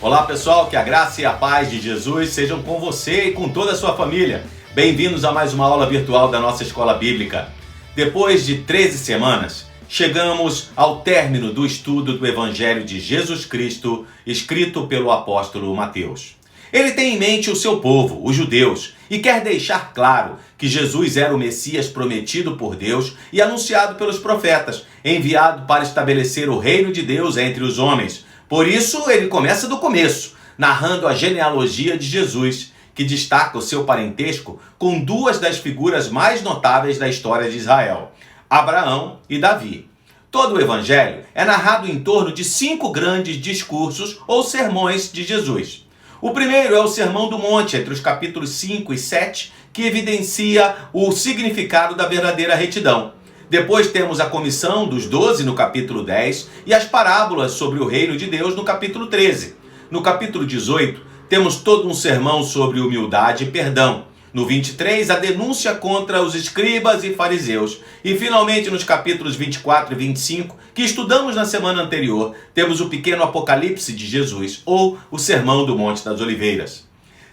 Olá pessoal, que a graça e a paz de Jesus sejam com você e com toda a sua família. Bem-vindos a mais uma aula virtual da nossa escola bíblica. Depois de 13 semanas, chegamos ao término do estudo do Evangelho de Jesus Cristo, escrito pelo apóstolo Mateus. Ele tem em mente o seu povo, os judeus, e quer deixar claro que Jesus era o Messias prometido por Deus e anunciado pelos profetas, enviado para estabelecer o reino de Deus entre os homens. Por isso, ele começa do começo, narrando a genealogia de Jesus, que destaca o seu parentesco com duas das figuras mais notáveis da história de Israel, Abraão e Davi. Todo o Evangelho é narrado em torno de 5 grandes discursos ou sermões de Jesus. O primeiro é o Sermão do Monte, entre os capítulos 5 e 7, que evidencia o significado da verdadeira retidão. Depois temos a comissão dos 12 no capítulo 10 e as parábolas sobre o reino de Deus no capítulo 13. No capítulo 18, temos todo um sermão sobre humildade e perdão. No 23, a denúncia contra os escribas e fariseus. E finalmente, nos capítulos 24 e 25, que estudamos na semana anterior, temos o pequeno Apocalipse de Jesus, ou o Sermão do Monte das Oliveiras.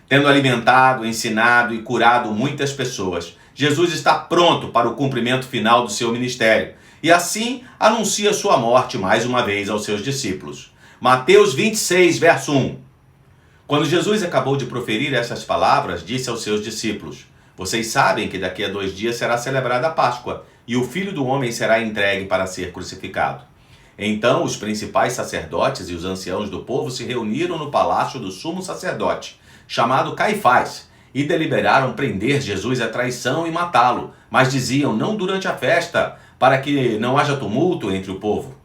Tendo alimentado, ensinado e curado muitas pessoas, Jesus está pronto para o cumprimento final do seu ministério. E assim, anuncia sua morte mais uma vez aos seus discípulos. Mateus 26, verso 1. Quando Jesus acabou de proferir essas palavras, disse aos seus discípulos: Vocês sabem que daqui a 2 dias será celebrada a Páscoa, e o Filho do Homem será entregue para ser crucificado. Então os principais sacerdotes e os anciãos do povo se reuniram no palácio do sumo sacerdote, chamado Caifás, e deliberaram prender Jesus à traição e matá-lo, mas diziam: não durante a festa, para que não haja tumulto entre o povo.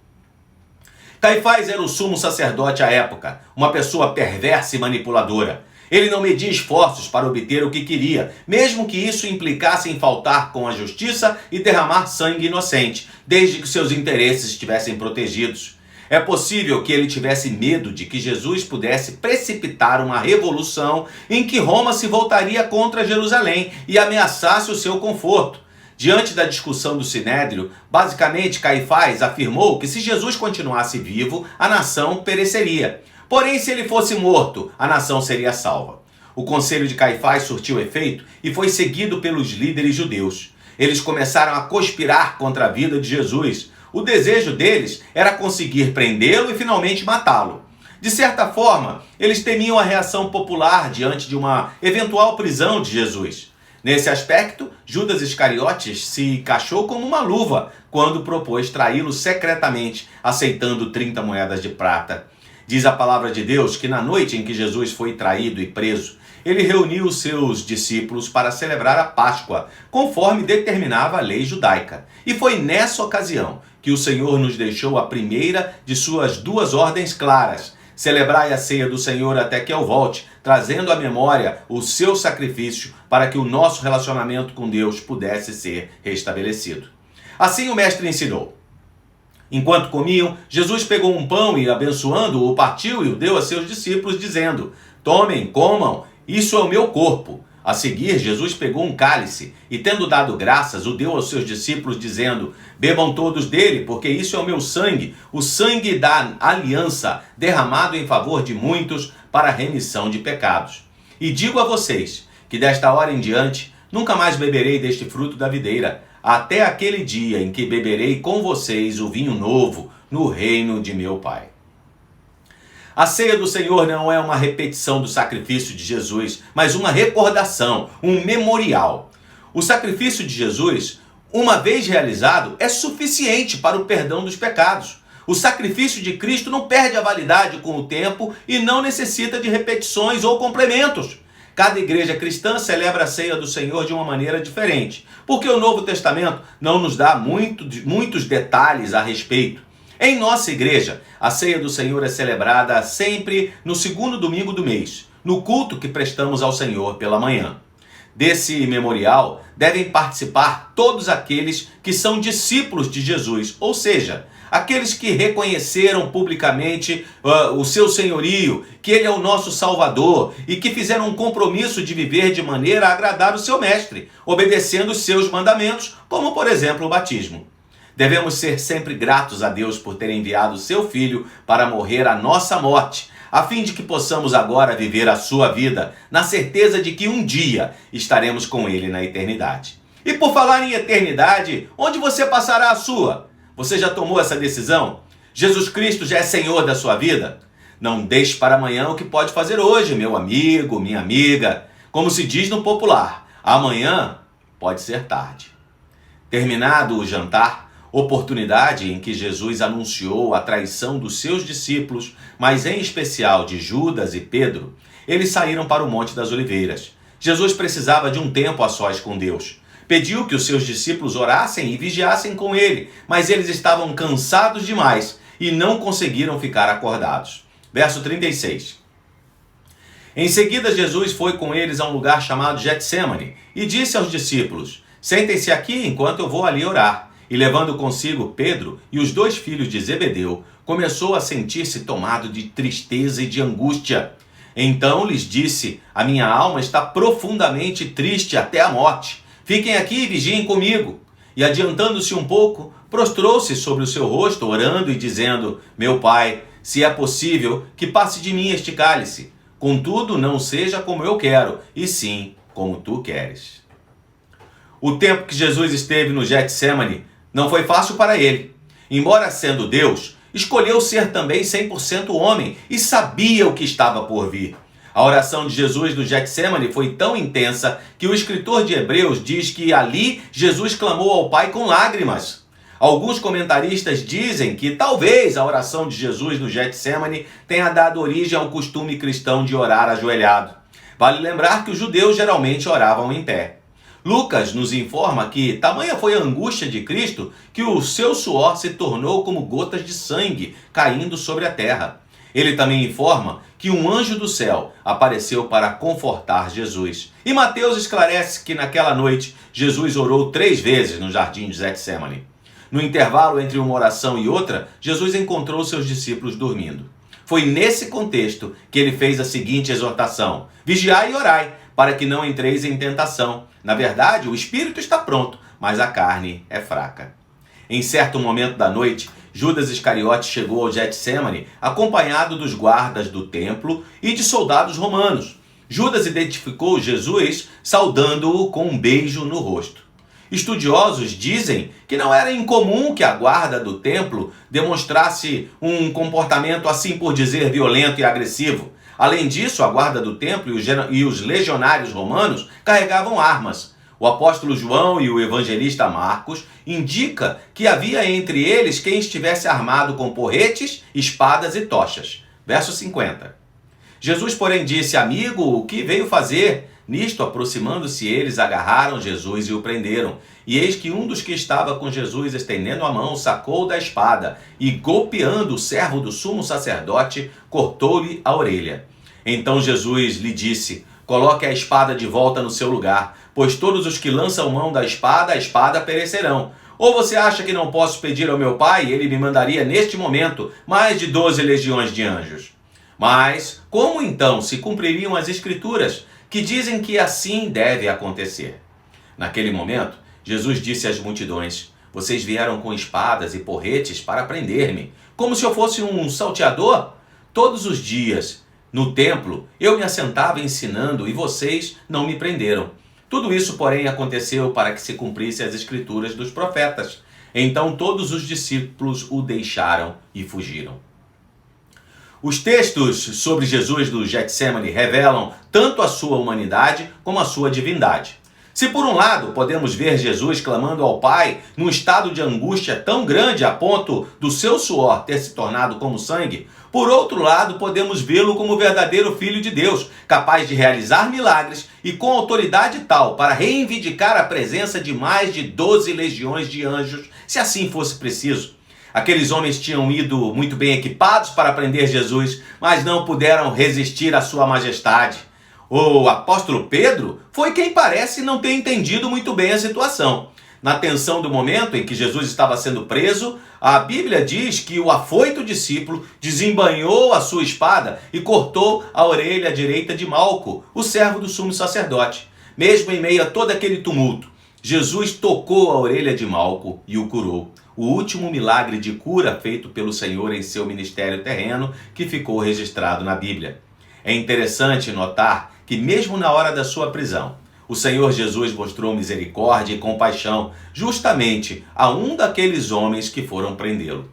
Caifás era o sumo sacerdote à época, uma pessoa perversa e manipuladora. Ele não media esforços para obter o que queria, mesmo que isso implicasse em faltar com a justiça e derramar sangue inocente, desde que seus interesses estivessem protegidos. É possível que ele tivesse medo de que Jesus pudesse precipitar uma revolução em que Roma se voltaria contra Jerusalém e ameaçasse o seu conforto. Diante da discussão do Sinédrio, basicamente Caifás afirmou que se Jesus continuasse vivo, a nação pereceria. Porém, se ele fosse morto, a nação seria salva. O conselho de Caifás surtiu efeito e foi seguido pelos líderes judeus. Eles começaram a conspirar contra a vida de Jesus. O desejo deles era conseguir prendê-lo e finalmente matá-lo. De certa forma, eles temiam a reação popular diante de uma eventual prisão de Jesus. Nesse aspecto, Judas Iscariotes se encaixou como uma luva quando propôs traí-lo secretamente, aceitando 30 moedas de prata. Diz a palavra de Deus que na noite em que Jesus foi traído e preso, ele reuniu os seus discípulos para celebrar a Páscoa, conforme determinava a lei judaica. E foi nessa ocasião que o Senhor nos deixou a primeira de suas 2 ordens claras: celebrai a ceia do Senhor até que eu volte, trazendo à memória o seu sacrifício para que o nosso relacionamento com Deus pudesse ser restabelecido. Assim o mestre ensinou. Enquanto comiam, Jesus pegou um pão e, abençoando-o, o partiu e o deu a seus discípulos, dizendo: Tomem, comam, isso é o meu corpo. A seguir, Jesus pegou um cálice e, tendo dado graças, o deu aos seus discípulos, dizendo: Bebam todos dele, porque isso é o meu sangue, o sangue da aliança, derramado em favor de muitos para a remissão de pecados. E digo a vocês que desta hora em diante nunca mais beberei deste fruto da videira, até aquele dia em que beberei com vocês o vinho novo no reino de meu Pai. A ceia do Senhor não é uma repetição do sacrifício de Jesus, mas uma recordação, um memorial. O sacrifício de Jesus, uma vez realizado, é suficiente para o perdão dos pecados. O sacrifício de Cristo não perde a validade com o tempo e não necessita de repetições ou complementos. Cada igreja cristã celebra a ceia do Senhor de uma maneira diferente, porque o Novo Testamento não nos dá muitos detalhes a respeito. Em nossa igreja, a ceia do Senhor é celebrada sempre no 2º domingo do mês, no culto que prestamos ao Senhor pela manhã. Desse memorial devem participar todos aqueles que são discípulos de Jesus, ou seja, aqueles que reconheceram publicamente o seu senhorio, que ele é o nosso Salvador e que fizeram um compromisso de viver de maneira a agradar o seu mestre, obedecendo os seus mandamentos, como por exemplo o batismo. Devemos ser sempre gratos a Deus por ter enviado o seu Filho para morrer a nossa morte, a fim de que possamos agora viver a sua vida na certeza de que um dia estaremos com Ele na eternidade. E por falar em eternidade, onde você passará a sua? Você já tomou essa decisão? Jesus Cristo já é Senhor da sua vida? Não deixe para amanhã o que pode fazer hoje, meu amigo, minha amiga. Como se diz no popular, amanhã pode ser tarde. Terminado o jantar, oportunidade em que Jesus anunciou a traição dos seus discípulos, mas em especial de Judas e Pedro, eles saíram para o Monte das Oliveiras. Jesus precisava de um tempo a sós com Deus. Pediu que os seus discípulos orassem e vigiassem com ele, mas eles estavam cansados demais e não conseguiram ficar acordados. Verso 36. Em seguida, Jesus foi com eles a um lugar chamado Getsêmani e disse aos discípulos: sentem-se aqui enquanto eu vou ali orar. E levando consigo Pedro e os 2 filhos de Zebedeu, começou a sentir-se tomado de tristeza e de angústia. Então lhes disse: a minha alma está profundamente triste até a morte. Fiquem aqui e vigiem comigo. E adiantando-se um pouco, prostrou-se sobre o seu rosto, orando e dizendo: meu Pai, se é possível, que passe de mim este cálice. Contudo, não seja como eu quero, e sim como tu queres. O tempo que Jesus esteve no Getsêmani não foi fácil para ele. Embora sendo Deus, escolheu ser também 100% homem e sabia o que estava por vir. A oração de Jesus no Getsêmani foi tão intensa que o escritor de Hebreus diz que ali Jesus clamou ao Pai com lágrimas. Alguns comentaristas dizem que talvez a oração de Jesus no Getsêmani tenha dado origem ao costume cristão de orar ajoelhado. Vale lembrar que os judeus geralmente oravam em pé. Lucas nos informa que tamanha foi a angústia de Cristo que o seu suor se tornou como gotas de sangue caindo sobre a terra. Ele também informa que um anjo do céu apareceu para confortar Jesus. E Mateus esclarece que naquela noite Jesus orou 3 vezes no jardim de Getsêmani. No intervalo entre uma oração e outra, Jesus encontrou seus discípulos dormindo. Foi nesse contexto que ele fez a seguinte exortação: vigiai e orai, para que não entreis em tentação. Na verdade, o espírito está pronto, mas a carne é fraca. Em certo momento da noite, Judas Iscariote chegou ao Getsêmani acompanhado dos guardas do templo e de soldados romanos. Judas identificou Jesus saudando-o com um beijo no rosto. Estudiosos dizem que não era incomum que a guarda do templo demonstrasse um comportamento, assim por dizer, violento e agressivo. Além disso, a guarda do templo e os legionários romanos carregavam armas. O apóstolo João e o evangelista Marcos indicam que havia entre eles quem estivesse armado com porretes, espadas e tochas. Verso 50. Jesus, porém, disse: amigo, o que veio fazer? Nisto, aproximando-se eles, agarraram Jesus e o prenderam. E eis que um dos que estava com Jesus, estendendo a mão, sacou da espada e, golpeando o servo do sumo sacerdote, cortou-lhe a orelha. Então Jesus lhe disse: coloque a espada de volta no seu lugar, pois todos os que lançam mão da espada, a espada perecerão. Ou você acha que não posso pedir ao meu Pai, e ele me mandaria neste momento mais de 12 legiões de anjos? Mas como então se cumpririam as Escrituras, que dizem que assim deve acontecer? Naquele momento, Jesus disse às multidões: vocês vieram com espadas e porretes para prender-me, como se eu fosse um salteador? Todos os dias, no templo, eu me assentava ensinando e vocês não me prenderam. Tudo isso, porém, aconteceu para que se cumprisse as Escrituras dos profetas. Então todos os discípulos o deixaram e fugiram. Os textos sobre Jesus do Getsêmani revelam tanto a sua humanidade como a sua divindade. Se por um lado podemos ver Jesus clamando ao Pai num estado de angústia tão grande a ponto do seu suor ter se tornado como sangue, por outro lado podemos vê-lo como o verdadeiro Filho de Deus, capaz de realizar milagres e com autoridade tal para reivindicar a presença de mais de 12 legiões de anjos, se assim fosse preciso. Aqueles homens tinham ido muito bem equipados para prender Jesus, mas não puderam resistir à sua majestade. O apóstolo Pedro foi quem parece não ter entendido muito bem a situação. Na tensão do momento em que Jesus estava sendo preso, a Bíblia diz que o afoito discípulo desembainhou a sua espada e cortou a orelha direita de Malco, o servo do sumo sacerdote. Mesmo em meio a todo aquele tumulto, Jesus tocou a orelha de Malco e o curou. o último milagre de cura feito pelo Senhor em seu ministério terreno, que ficou registrado na Bíblia. É interessante notar que mesmo na hora da sua prisão, o Senhor Jesus mostrou misericórdia e compaixão justamente a um daqueles homens que foram prendê-lo.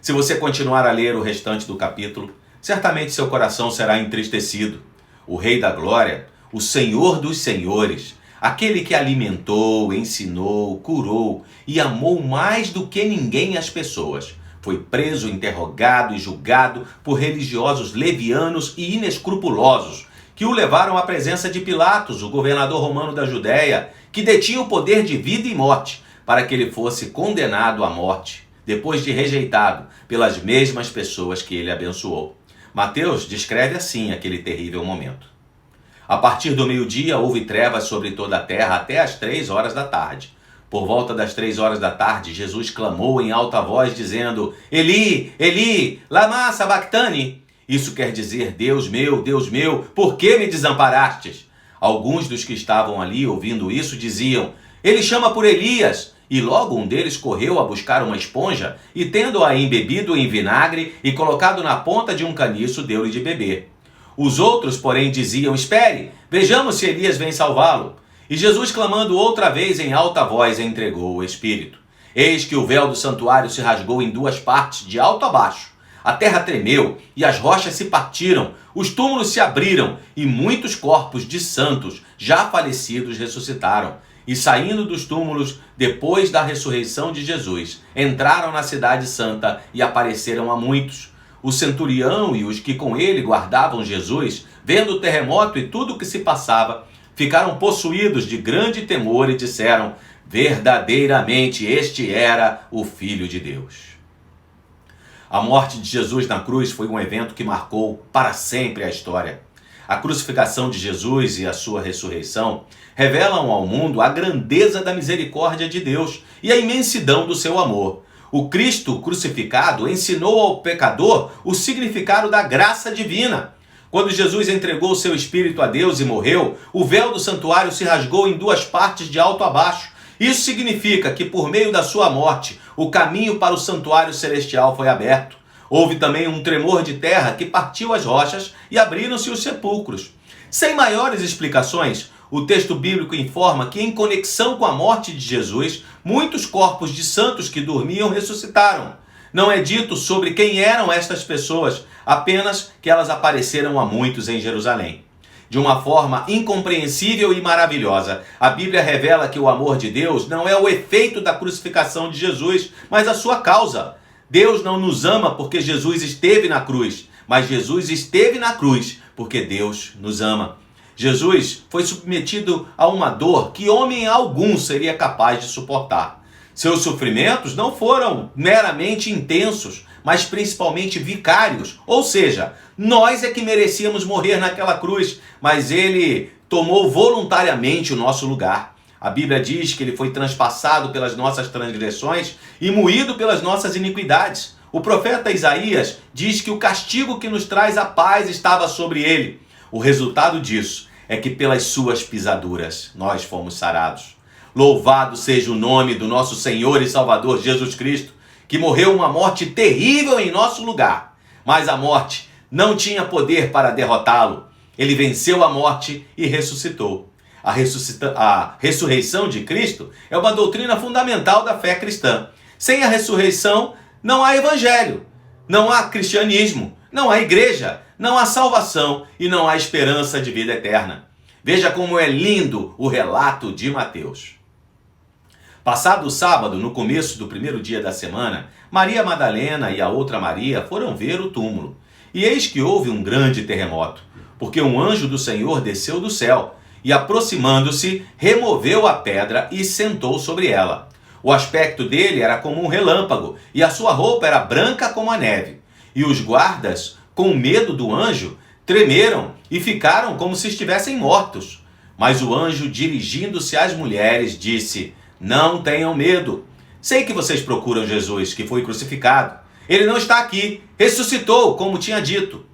Se você continuar a ler o restante do capítulo, certamente seu coração será entristecido. O Rei da Glória, o Senhor dos Senhores, aquele que alimentou, ensinou, curou e amou mais do que ninguém as pessoas, foi preso, interrogado e julgado por religiosos levianos e inescrupulosos, que o levaram à presença de Pilatos, o governador romano da Judéia, que detinha o poder de vida e morte, para que ele fosse condenado à morte, depois de rejeitado pelas mesmas pessoas que ele abençoou. Mateus descreve assim aquele terrível momento. A partir do meio-dia houve trevas sobre toda a terra até as 3 horas da tarde. Por volta das 3 horas da tarde, Jesus clamou em alta voz, dizendo: Eli, Eli, lama sabachthani. Isso quer dizer: Deus meu, por que me desamparastes? Alguns dos que estavam ali ouvindo isso diziam: Ele chama por Elias. E logo um deles correu a buscar uma esponja e, tendo-a embebido em vinagre e colocado na ponta de um caniço, deu-lhe de beber. Os outros, porém, diziam: Espere, vejamos se Elias vem salvá-lo. E Jesus, clamando outra vez em alta voz, entregou o Espírito. Eis que o véu do santuário se rasgou em 2 partes, de alto a baixo. A terra tremeu e as rochas se partiram, os túmulos se abriram e muitos corpos de santos já falecidos ressuscitaram. E saindo dos túmulos, depois da ressurreição de Jesus, entraram na cidade santa e apareceram a muitos. O centurião e os que com ele guardavam Jesus, vendo o terremoto e tudo o que se passava, ficaram possuídos de grande temor e disseram: verdadeiramente este era o Filho de Deus. A morte de Jesus na cruz foi um evento que marcou para sempre a história. A crucificação de Jesus e a sua ressurreição revelam ao mundo a grandeza da misericórdia de Deus e a imensidão do seu amor. O Cristo crucificado ensinou ao pecador o significado da graça divina. Quando Jesus entregou seu espírito a Deus e morreu, o véu do santuário se rasgou em 2 partes, de alto a baixo. Isso significa que por meio da sua morte, o caminho para o santuário celestial foi aberto. Houve também um tremor de terra que partiu as rochas e abriram-se os sepulcros. Sem maiores explicações, o texto bíblico informa que, em conexão com a morte de Jesus, muitos corpos de santos que dormiam ressuscitaram. Não é dito sobre quem eram estas pessoas, apenas que elas apareceram a muitos em Jerusalém. De uma forma incompreensível e maravilhosa, a Bíblia revela que o amor de Deus não é o efeito da crucificação de Jesus, mas a sua causa. Deus não nos ama porque Jesus esteve na cruz, mas Jesus esteve na cruz porque Deus nos ama. Jesus foi submetido a uma dor que homem algum seria capaz de suportar. Seus sofrimentos não foram meramente intensos, mas principalmente vicários. Ou seja, nós é que merecíamos morrer naquela cruz, mas ele tomou voluntariamente o nosso lugar. A Bíblia diz que ele foi transpassado pelas nossas transgressões e moído pelas nossas iniquidades. O profeta Isaías diz que o castigo que nos traz a paz estava sobre ele. O resultado disso é que pelas suas pisaduras nós fomos sarados. Louvado seja o nome do nosso Senhor e Salvador Jesus Cristo, que morreu uma morte terrível em nosso lugar. Mas a morte não tinha poder para derrotá-lo. Ele venceu a morte e ressuscitou. A ressurreição de Cristo é uma doutrina fundamental da fé cristã. Sem a ressurreição, não há evangelho, não há cristianismo, não há igreja, não há salvação e não há esperança de vida eterna. Veja como é lindo o relato de Mateus. Passado o sábado, no começo do primeiro dia da semana, Maria Madalena e a outra Maria foram ver o túmulo. E eis que houve um grande terremoto, porque um anjo do Senhor desceu do céu e, aproximando-se, removeu a pedra e sentou sobre ela. O aspecto dele era como um relâmpago e a sua roupa era branca como a neve. E os guardas, com medo do anjo, tremeram e ficaram como se estivessem mortos. Mas o anjo, dirigindo-se às mulheres, disse: Não tenham medo. Sei que vocês procuram Jesus, que foi crucificado. Ele não está aqui, ressuscitou, como tinha dito.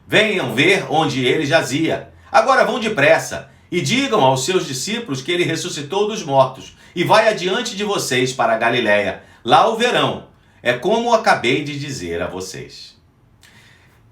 Venham ver onde ele jazia. Agora vão depressa e digam aos seus discípulos que ele ressuscitou dos mortos e vai adiante de vocês para a Galiléia. Lá o verão. É como acabei de dizer a vocês.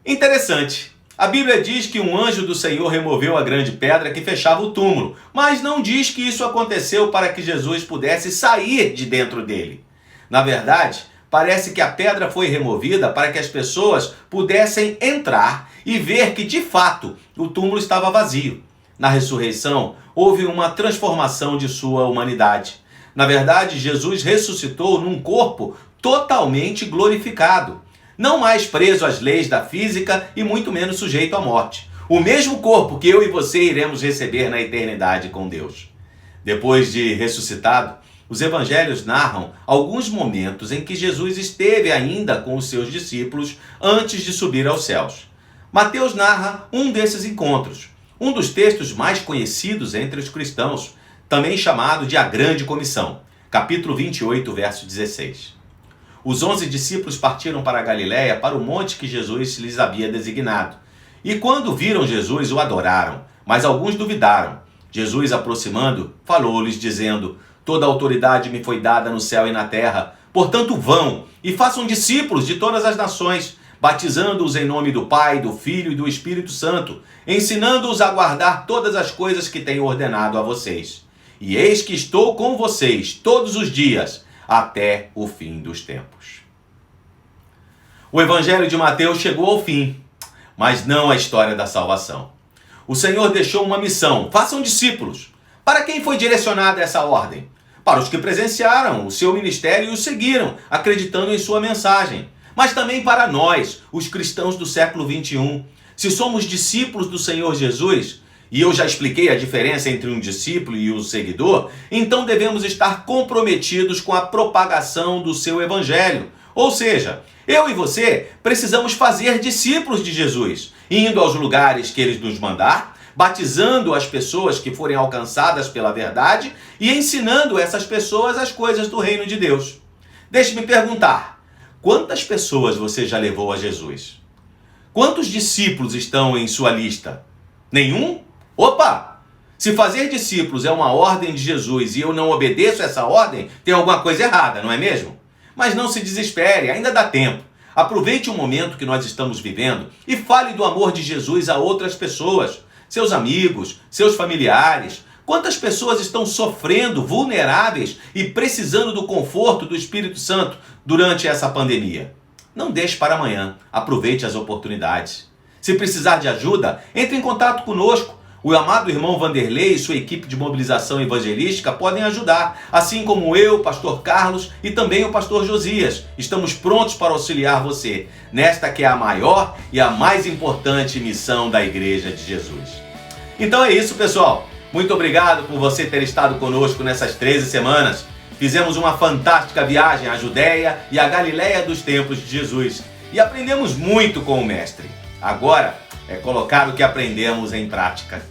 Interessante. A Bíblia diz que um anjo do Senhor removeu a grande pedra que fechava o túmulo, mas não diz que isso aconteceu para que Jesus pudesse sair de dentro dele. Na verdade, parece que a pedra foi removida para que as pessoas pudessem entrar e ver que, de fato, o túmulo estava vazio. Na ressurreição, houve uma transformação de sua humanidade. Na verdade, Jesus ressuscitou num corpo totalmente glorificado, não mais preso às leis da física e muito menos sujeito à morte. O mesmo corpo que eu e você iremos receber na eternidade com Deus. Depois de ressuscitado, os evangelhos narram alguns momentos em que Jesus esteve ainda com os seus discípulos antes de subir aos céus. Mateus narra um desses encontros, um dos textos mais conhecidos entre os cristãos, também chamado de a Grande Comissão, capítulo 28, verso 16. Os 11 discípulos partiram para a Galiléia, para o monte que Jesus lhes havia designado. E quando viram Jesus, o adoraram, mas alguns duvidaram. Jesus, aproximando, falou-lhes, dizendo: toda a autoridade me foi dada no céu e na terra. Portanto, vão e façam discípulos de todas as nações, batizando-os em nome do Pai, do Filho e do Espírito Santo, ensinando-os a guardar todas as coisas que tenho ordenado a vocês. E eis que estou com vocês todos os dias, até o fim dos tempos. O Evangelho de Mateus chegou ao fim, mas não a história da salvação. O Senhor deixou uma missão: façam discípulos. Para quem foi direcionada essa ordem? Para os que presenciaram o seu ministério e o seguiram, acreditando em sua mensagem. Mas também para nós, os cristãos do século 21. Se somos discípulos do Senhor Jesus, e eu já expliquei a diferença entre um discípulo e um seguidor, então devemos estar comprometidos com a propagação do seu evangelho. Ou seja, eu e você precisamos fazer discípulos de Jesus, indo aos lugares que ele nos mandar, batizando as pessoas que forem alcançadas pela verdade e ensinando essas pessoas as coisas do reino de Deus. Deixe-me perguntar, quantas pessoas você já levou a Jesus? Quantos discípulos estão em sua lista? Nenhum? Opa! Se fazer discípulos é uma ordem de Jesus e eu não obedeço essa ordem, tem alguma coisa errada, não é mesmo? Mas não se desespere, ainda dá tempo. Aproveite o momento que nós estamos vivendo e fale do amor de Jesus a outras pessoas, seus amigos, seus familiares. Quantas pessoas estão sofrendo, vulneráveis e precisando do conforto do Espírito Santo durante essa pandemia? Não deixe para amanhã, aproveite as oportunidades. Se precisar de ajuda, entre em contato conosco. O amado irmão Vanderlei e sua equipe de mobilização evangelística podem ajudar, assim como eu, pastor Carlos e também o pastor Josias. Estamos prontos para auxiliar você nesta que é a maior e a mais importante missão da Igreja de Jesus. Então é isso, pessoal. Muito obrigado por você ter estado conosco nessas 13 semanas. Fizemos uma fantástica viagem à Judéia e à Galiléia dos templos de Jesus e aprendemos muito com o Mestre. Agora é colocar o que aprendemos em prática.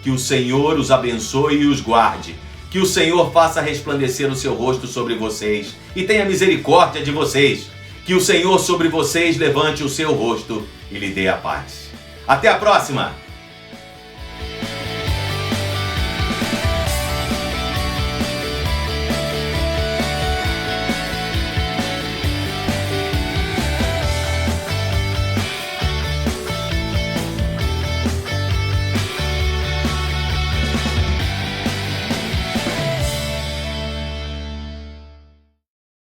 Que o Senhor os abençoe e os guarde. Que o Senhor faça resplandecer o seu rosto sobre vocês e tenha misericórdia de vocês. Que o Senhor sobre vocês levante o seu rosto e lhe dê a paz. Até a próxima!